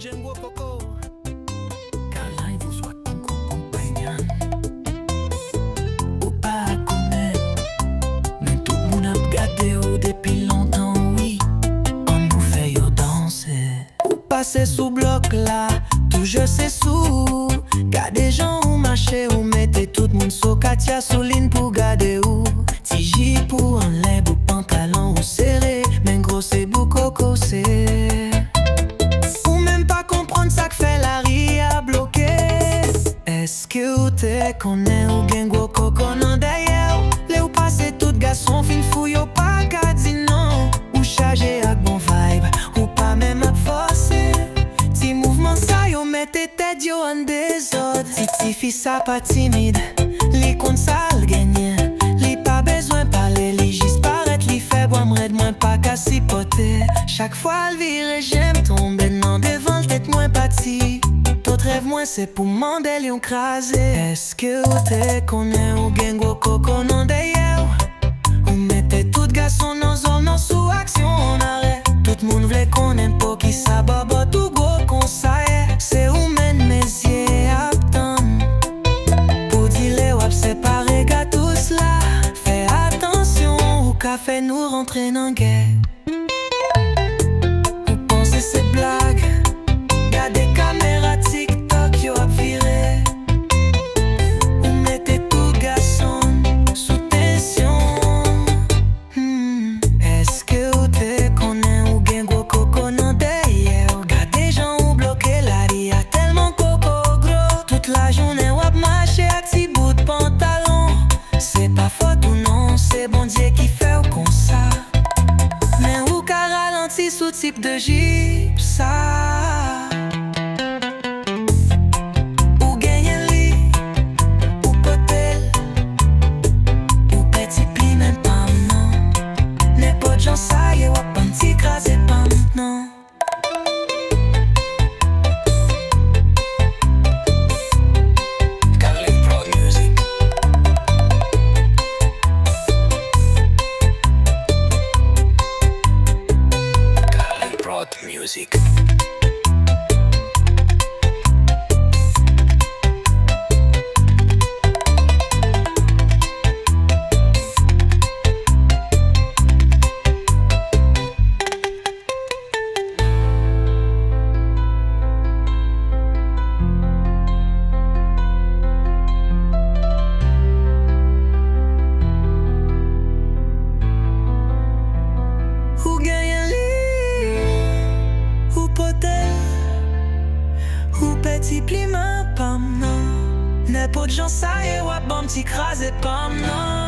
Django Coco. Carlin vous soit ton compagnon. Ou pas connaître, mais tout le monde a regardé depuis longtemps, oui. On nous fait yo danser. Ou passer sous bloc là, tout je sais sous. Gardez gens ou marché ou mettez tout le monde sous Katia Souline pour garder ou. Tiji pour un lait ou pantalon ou serré, mais gros c'est beau coco c'est. Ou même pas comprendre ça que fait la ria bloqué. Est-ce que ou te connais ou gen gros coco non derrière? Les ou passer tout garçon fin fouille ou pas qu'à dire non. Ou chargé avec bon vibe, ou pas même à forcer. Ti mouvement ça yo mettez tête yo en désordre. Si fi ça pas timide, li compte ça le gagne. Li pas besoin parler, li juste paraître, li fait boire m'red moins pas qu'à sipoter. Chaque fois le vire j'aime tomber non devant le tête moins parti. D'autres rêves moins c'est pour mander lion crasé. Est-ce que ou te connais ou gen gros coco non derrière? Ou mettez tout garçon dans zone non sous action en arrêt. Tout le monde vle connaître pour qui ça baba tout gros qu'on ça c'est où mène mes yeux attendre. Pour dire les wap séparer gars tous là. Fais attention au café nous rentrer dans guerre. Ou pensez c'est blague. Y'a des caméras TikTok yo ap viré. Ou mettez tout garçon sous tension. Est-ce que ou te connais ou gen gros coco non derrière? Gardez gens ou bloqué la ria tellement coco gros. Toute la journée ou ap marché à ti bout de pantalon. C'est pas faute ou non, c'est bon Dieu qui fait ou comme ça. Mais ou ka ralenti sous type de jeep ça. Ou gagne lit, ou potel, ou petit pli même pas non. N'est pas de gens ça y est, ou un petit crasé pas non. Carlin Prod Music. Carlin Prod Music. Ou gagne lit, ou potel, ou petit pli main pas non. N'est pas de gens ça y est, ou un bon petit crasé pas non.